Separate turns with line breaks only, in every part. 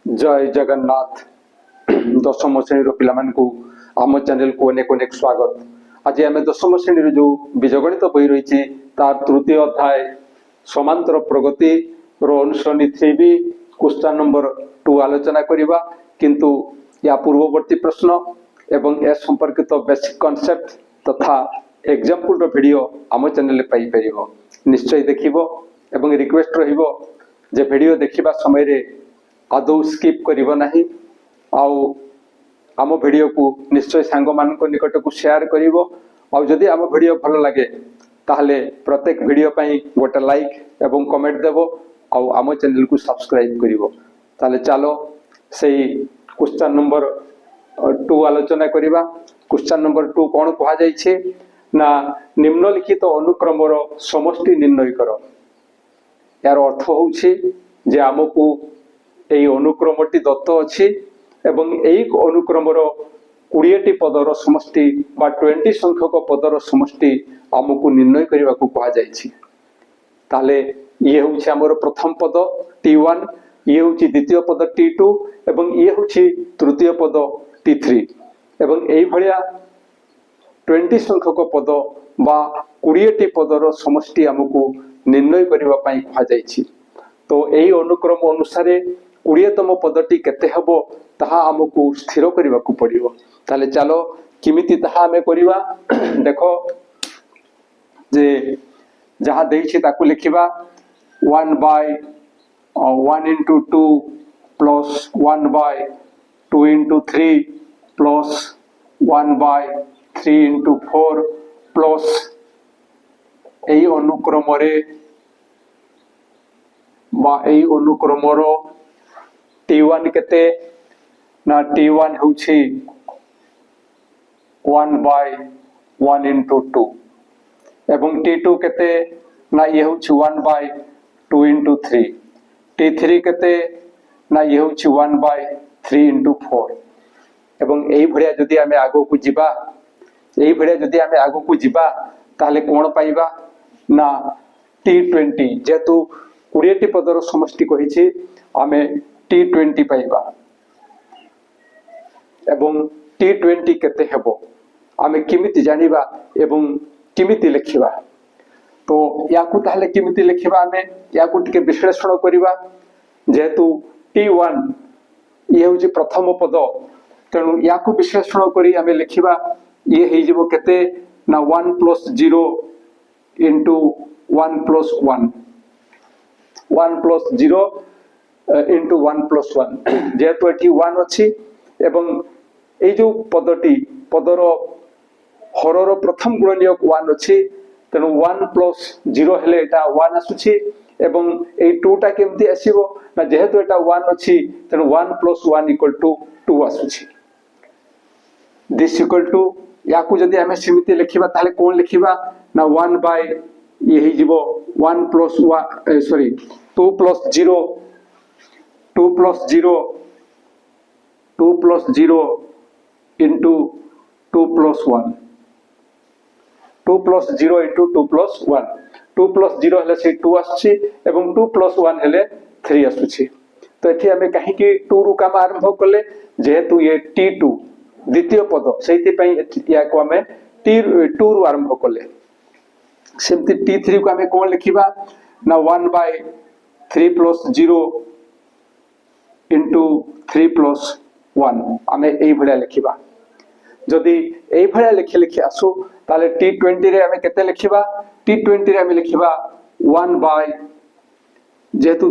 जय जगन्नाथ। दशम श्रेणी पिलामानकु आम चैनल को अनेक अनेक स्वागत। आज आम दशम श्रेणी जो बीजगणित बही रही तार तृतीय अध्याय समांतर प्रगति रो अनुश्रेणी 3B क्वेश्चन नंबर 2 आलोचना करवा। किंतु या पूर्ववर्ती प्रश्न एवं ए संपर्कित बेसिक कॉन्सेप्ट तथा एग्जांपल वीडियो आम चैनल पाई परिबो। निश्चय देखिबो एवं रिक्वेस्ट रहिबो जे वीडियो देखिबा समय रे आदौ स्किप करिबो नाही। आउ आम वीडियो को निश्चय सांग मान निकट को शेयर करिबो। आउ जदि आम वीडियो भल लगे ताहले प्रत्येक वीडियो पई गोटे लाइक एवं कमेंट देबो। आउ आम चैनल को सब्सक्राइब करिबो। ताले चलो सेही क्वेश्चन नंबर 2 आलोचना करिबा। क्वेश्चन नंबर 2 कोन कहा जाय छे ना निम्नलिखित अनुक्रमर समष्टि निर्णय करो। यार अर्थ होउछे जे आमको एई अनुक्रमटी दत्त अछि एवं एई अनुक्रमर 20टी पदर समष्टि बा 20 संख्यक पदर समष्टि आमको निर्णय करबा को कहा जाय छी। ताले ये होउछे हमर प्रथम पद T1, ये होउछी द्वितीय पद T2 एवं ये होउछी तृतीय पद T3 एवं एई भलिया 20 संख्यक पद बा 20टी पदर समष्टि आमको निर्णय करबा पई कहा जाय छी। तो एई अनुक्रम अनुसार 20तम पदटी केते हबो ताहा हमको स्थिर करबा को पड़िबो। ताले चलो किमिति ताहा हमें करबा। देखो जे जहा देइछि ताकू लिखिबा 1 by 1 into 2 plus 1 by 2 into 3 plus 1 by 3 into 4 plus एई अनुक्रम रे बा एई अनुक्रमर T1 केते ना T1 होउछि 1 by 1 into 2 एवं T2 केते ना ये होउछि 1 by 2 into 3। T3 केते ना ये होउछि 1 by 3 into 4 एवं एई भलिया जदि हमें आगो को जिबा ताले कोन पाइबा ना T20 जेतु 20टी पदर समष्टि कहिछि हमें T20 पाइबा एवं T20 केते हेबो हमें किमिति जानिबा एवं किमिति लिखिबा। तो याकू ताहले किमिति लिखिबा हमें याकू टिके विश्लेषण करिबा। जेतु T1 ये होछि प्रथम पद तेनु याकू विश्लेषण करी हमें लिखिबा। ये हे जिवो केते ना 1 plus 0 into 1 plus 1 1 plus 0 into 1 plus 1 जेतु एठी 1 अछि एवं ए जो पदटी पदर हरर प्रथम गुणनीयक 1 अछि तेनु 1 plus 0 हेले एटा 1 आसुछि एवं ए 2 टा केमति आसीबो ना जेहेतु एटा 1 अछि तेनु 1 plus 1 equal to 2 आसुछि। दिस इक्वल टू याकू जदि हमें सीमिति लिखिबा ताले कोन लिखिबा ना 1 by ये हे जिवो 1 plus 1 sorry 2 plus 0 2 plus 0 into 2 plus 1 2 plus 0 into 2 plus 1 2 plus 0 हेले से 2 आछि एवं 2 plus 1 हेले 3 आसुछि। तो एठी हमें काहे कि 2 रु काम आरंभ करले जेहेतु ये T2 द्वितीय पद सेति पई या को हमें T2 रु आरंभ करले। सेमति T3 को हमें कोन लिखिबा ना 1 by 3 plus 0 into 3 plus 1 हमें एई भलिया लिखिबा। जदि एई भलिया लिखि आसु ताले T20 रे हमें केते लिखिबा T20 रे हमें लिखिबा 1 by जेतु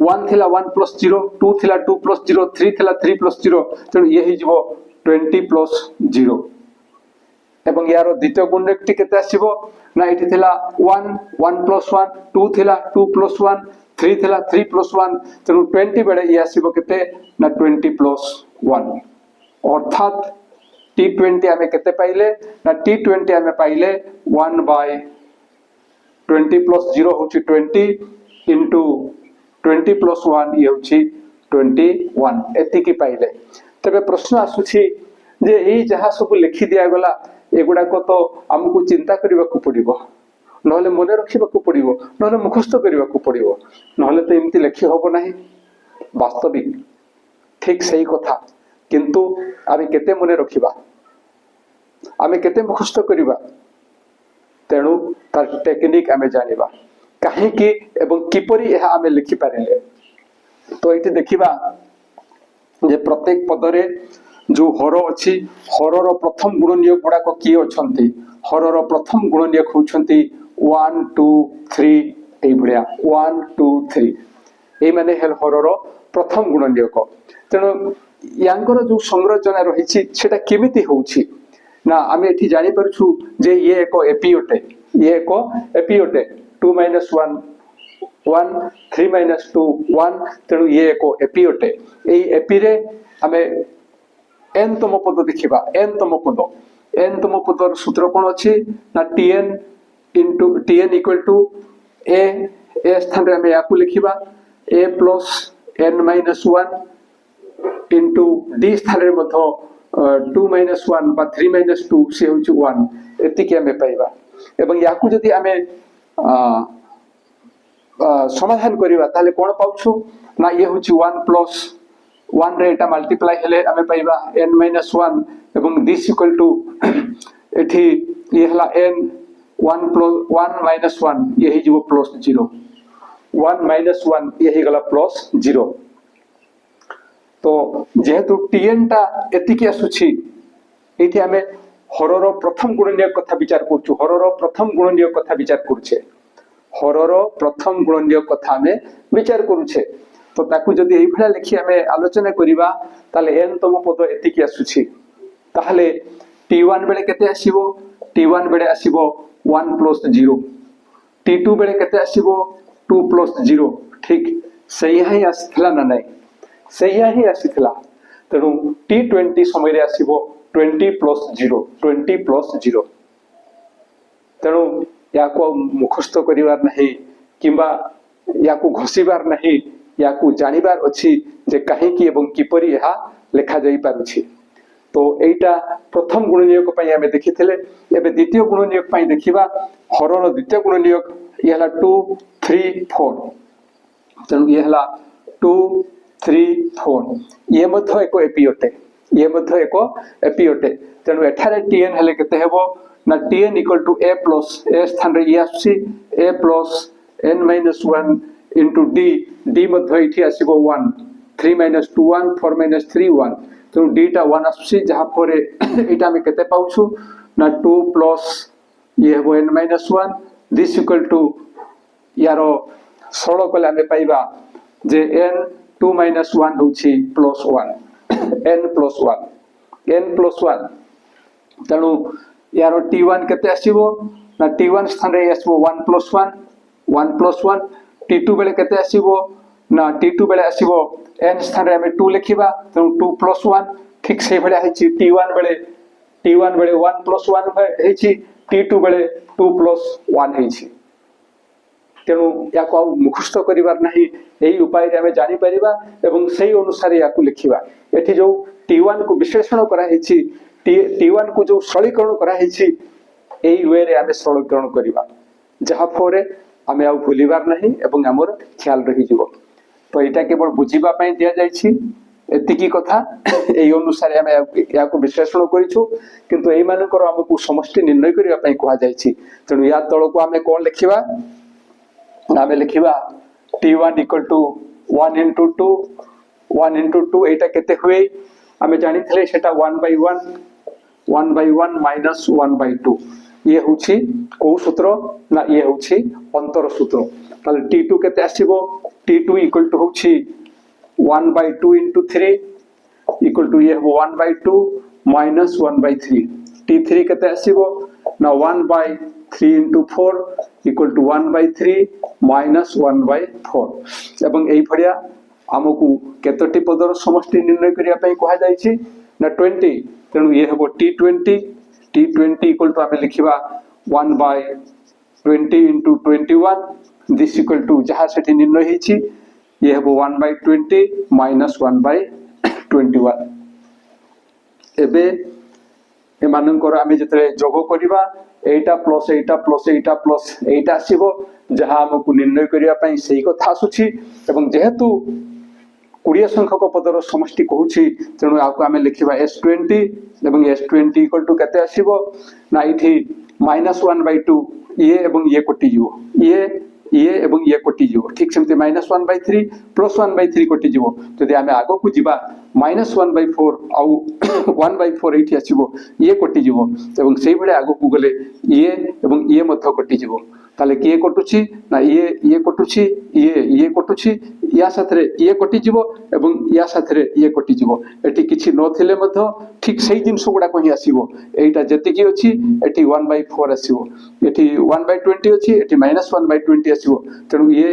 1 थिला 1 plus 0 2 थिला 2 plus 0 3 थिला 3 plus 0 तेनु ये हे जिवो 20 plus 0 एवं यार द्वितीय गुणनकटी केते आसीबो ना एठी थिला 1 1 plus 1 2 थिला 2 plus 1 3 थिला 3 plus 1 तेनु 20 बेडे ये आसीबो केते ना 20 plus 1 अर्थात T20 हमें केते पाइले ना T20 हमें पाइले 1 by 20 plus 0 होछि 20 into 20 plus 1 ये होछि 21 एति की पाइले। तबे प्रश्न आसुछि जे एई जहा सब लिखि दिया गला एगुडा को तो हमकु चिंता करबा को पड़िबो नहले मने रखिबा को पड़िबो नहले मुखस्त करबा को पड़िबो नहले तो एमति लिखि होबो नाही। वास्तविक ठीक सही कथा किंतु आमे केते मने रखिबा आमे केते मुखस्त करिबा तेणु तार टेक्निक आमे जानिबा काहे कि एवं किपरि एहा आमे लिखि पारिले तो एठी देखिबा जे प्रत्येक पदरे जो हर अछि हरर प्रथम गुणनीय गुडाक किए अछंती हरर प्रथम गुणनीय होउछंती 1 2 3 ए भलिया 1 2 3 ए माने हेल हरर प्रथम गुणनीयक तेणु यांकर जो संरचना रहिछि सेटा केमिति होउछि ना आमे एठी जानि परछु जे ये एक एपी अटे ये एक एपी अटे 2 - 1 1 3 - 2 1 तेणु ये एक एपी अटे एई एपी रे आमे n तम पद देखिबा n तम पदर सूत्र कोन अछि ना tn = a स्थान रे आमे याकु लिखिबा a + n - 1 into d स्थान रे मधो 2 - 1 बा 3 - 2 से होछि 1 एति के आमे पाइबा एवं याकु जदि आमे समाधान करिबा ताले कोन पाउछु ना ये होछि 1 + 1 रे एटा मल्टीप्लाई हेले आमे पाइबा n - 1 एवं दिस इक्वल टू एठी ये हला n 1 + 1 - 1 ये हि जीवो +0 1 - 1 ये हि गला +0 तो जेहेतु tn टा एतिकी आसुछि एठी आमे हरर प्रथम गुणनीय कथा विचार करछु हरर प्रथम गुणनीय कथा विचार करछे हरर प्रथम गुणनीय कथा में विचार करूछे तो ताकू जदि एई भला लिखि आमे आलोचना करिबा ताले n तम पद एतिकी आसुछि ताहले t1 बेले केते आसीबो t1 बेले आसीबो 1 + 0 t2 बेले केते आसीबो 2 + 0 ठीक सही है आसिथला ना नै सही ही आसिथला तेणु t20 समय रे आसीबो 20 + 0 20 + 0 तेणु याको मुखस्त करिवार नहीं किंबा याको घोषिबार नहीं याको जानिबार अछि जे काहे कि एवं किपरि एहा लेखा जाई पारुछि तो एटा प्रथम गुणनीयक पई हमें देखिथिले एबे द्वितीय गुणनीयक पई देखिबा हरर द्वितीय गुणनीयक ये हला 2 3 4 तेणु ये हला 2 3 4 ये मध्य एक एपी अटे ये मध्य एक एपी अटे तेणु एठारे tn हेले केते हेबो ना tn = a + a स्थान रे आसी a + n - 1 into d मध्य इठी आसीबो 1 3 - 2 1 4 - 3 1 तो d टा 1 आसी जहा परे एटा में केते पाउछु ना 2 + ये हेबो n - 1 दिस इक्वल टू यारो सरल कले हमें पाइबा जे n 2 - 1 होछि +1 n + 1 तेणु यारो t1 केते आसीबो ना t1 स्थान रे आसीबो 1 + 1 t2 बेले केते आसीबो ना t2 बेले आसीबो n स्थान रे हमें 2 लिखिबा तेणु 2 + 1 ठीक से बेले हेछि t1 बेले 1 + 1 हेछि t2 बेले 2 + 1 हेछि तेणु याको मुखस्त करिवार नहीं एही उपाय रे हमें जानि परिबा एवं सही अनुसार याको लिखिबा एठी जो t1 को विश्लेषण करा हेछि t1 को जो सरलीकरण करा हेछि एही वे रे हमें सरलीकरण करिबा जहा फोरे हमें आ भूलिबार नहीं एवं हमर ख्याल रहि जिवो तो एटा केवल बुझिबा पई दिया जायछि एतिकी कथा एही अनुसार हमें याको विश्लेषण करिछु किंतु एही मानकर हमकु समष्टि निर्णय करिबा पई कहआ जायछि तेणु या तळ को हमें कोन लिखिबा आमे लिखिबा t1 = 1 * 2 एटा केते हुए आमे जानिथले सेटा 1/1 - 1/2 ये होछि को सूत्र ना ये होछि अंतर सूत्र ताले t2 केते आसीबो t2 = होछि 1/2 * 3 = ये 1/2 - 1/3 t3 केते आसीबो ना 1/3 * 4 = 1/3 - 1/4 एवं एई भडिया हमकु केतोटी पदर समष्टि निर्णय करिया पई कहआ जायछि ना 20 तेणु ये हेबो t20 = आमे लिखिबा 1/20 * 21 दिस इक्वल टू जहा सेठी निर्णय हेछि ये हेबो 1/20 - 1/21 एबे ए मानकर आमे जतरे जोग करिबा एटा plus iota plus iota plus iota आसीबो जहा हमकु निर्णय करिया पई सही कथा आसुछि एवं जेहेतु 20 संख्यक पदर समष्टि कहूछि तेणु आको आमे लिखिबा s20 एवं s20 इक्वल टू केते आसीबो ना इठी -1/2 ये एवं ये कटि जीवो ये एवं ये कटि जीवो ठीक सेमते -1/3 +1/3 कटि जीवो जदि आमे आगो को जीवा -1/4 आउ 1/4 एठी आसीबो ये कटि जीवो एवं सेहि बेले आगो को गले ये एवं ये मध्य कटि जीवो ताले किए कटुछि ना ये कटुछि ये कटुछि या साथरे ये कटि जीवो एवं या साथरे ये कटि जीवो एठी किछि न थिले मध्य ठीक सेही जिंस गुडा कहि आसीबो एटा जति कि अछि एठी 1/4 आसीबो एठी 1/20 अछि एठी -1/20 आसीबो तेणु ये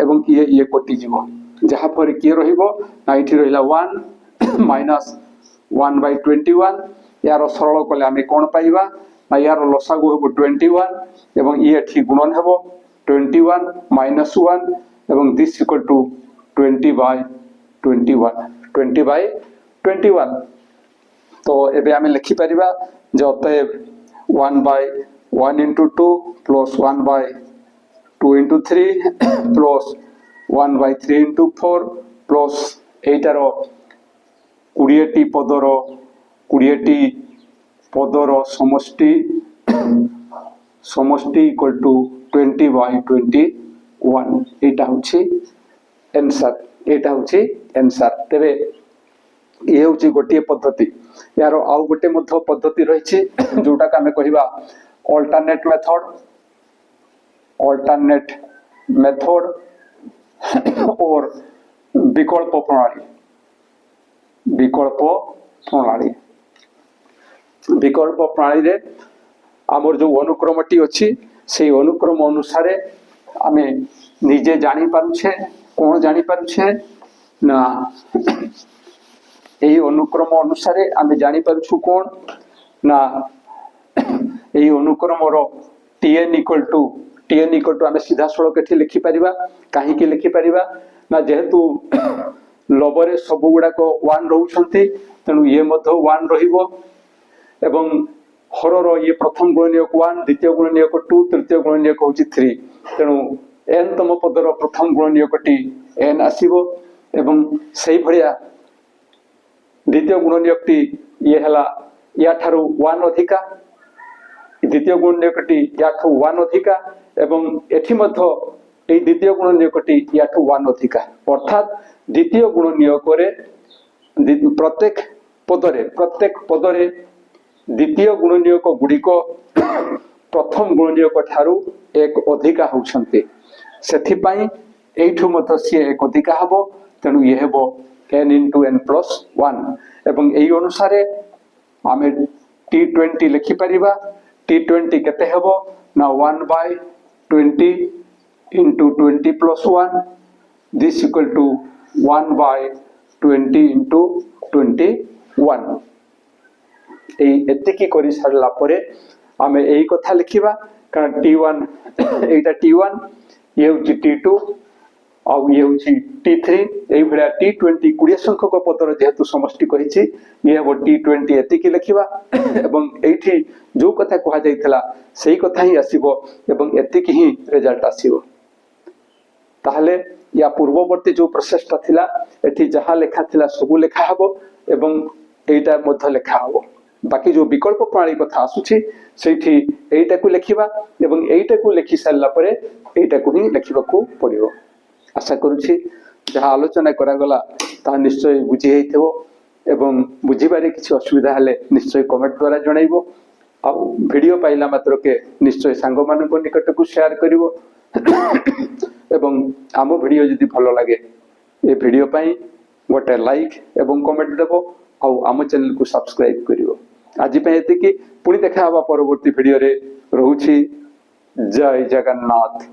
एवं ये कटि जीवो जहा पर किए रहिबो ना एठी रहिला 1 -1/21 यार सरल कले आमे कोन पाइबा ना यार लसागु हेबो 21 एवं ये एठी गुणन हेबो 21 -1 एवं दिस इक्वल टू 20/21 तो एबे आमे लिखि परिबा जे अतएव 1/1 * 2 प्लस 1/2 * 3 प्लस 1/3 * 4 प्लस 8 रो 20 टी पदर समष्टि इक्वल टू 20/21 एटा होछि आंसर तेबे ये होछि गोटे पद्धति यार आउ गोटे मध्य पद्धति रहिछि जोटा का हमें कहिबा अल्टरनेट मेथड और विकल्प प्रणाली रे आमर जो अनुक्रमटी अछि से अनुक्रम अनुसार आमे निजे जानी पारुछे कोन जानी पारुछे ना एही अनुक्रम अनुसार आमे जानी पारुछु कोन ना एही अनुक्रम रो tn इक्वल टू आमे सीधा सड़क एठी लिखि परिबा काहे कि लिखि परिबा ना जेहेतु लबरे सब गुडा को 1 रहउछंती तेनु ये मध्य 1 रहिबो एवं हरर ये प्रथम गुणनीयक 1 द्वितीय गुणनीयक 2 तृतीय गुणनीयक होची 3 तेनु n तम पदर प्रथम गुणनीयकटी n आसीबो एवं सेही भरिया द्वितीय गुणनीयकटी ये हला या थारु 1 अधिका द्वितीय गुणनीयकटी या थारु 1 अधिका एवं एठी मध्य ए द्वितीय गुणनीयकटी या थारु 1 अधिका अर्थात द्वितीय गुणनीयक रे प्रत्येक पदरे द्वितीय गुणनीयक गुड़िक प्रथम गुणनीयक ठारू एक अधिका होउछन्ते सेथि पई एठु मत सी एक अधिका हबो तेनु ये हेबो n * n + 1 एवं एई अनुसारे आमे t20 लिखि परिबा t20 केते हेबो ना 1/20 * 20 + 1 दिस इक्वल टू 1/20 * 21 एतिकी करि सारला परे आमे एई कथा लिखिबा कारण t1 एटा t1 ये होची t2 आ ये होची t3 एई भला t20 20 संख्यक पदर जेहेतु समष्टि कहिछि ये हो t20 एतिकी लिखिबा एवं एठी जो कथा कहा जाइथला सेही कथा ही आसीबो एवं एतिकी ही रिजल्ट आसीबो ताहले या पूर्ववर्ती जो प्रोसेसटा थिला एठी जहा लेखा थिला सब लेखा हबो एवं एटा मध्य लेखा हबो बाकी जो विकल्प प्रणाली कथा आसुछि सेठी एटा को लेखिबा एवं एटा को लेखि सारला परे एटा को ही लेखिबा को पड़िबो आशा करूछि जहा आलोचना करा गला ता निश्चय बुझी हेइथबो एवं बुझिबारे किछि असुविधा हले निश्चय कमेंट द्वारा जणाइबो आ वीडियो पाइला मात्र के निश्चय सांग मानको निकट को शेयर करिवो एवं आमो वीडियो जदि भलो लागे ए वीडियो पई गोटे लाइक एवं कमेंट देबो आ आम चैनल को सब्सक्राइब करिवो आज पे एतिकी पुणी देखा हवा परवर्ती वीडियो रे रहूछि जय जगन्नाथ।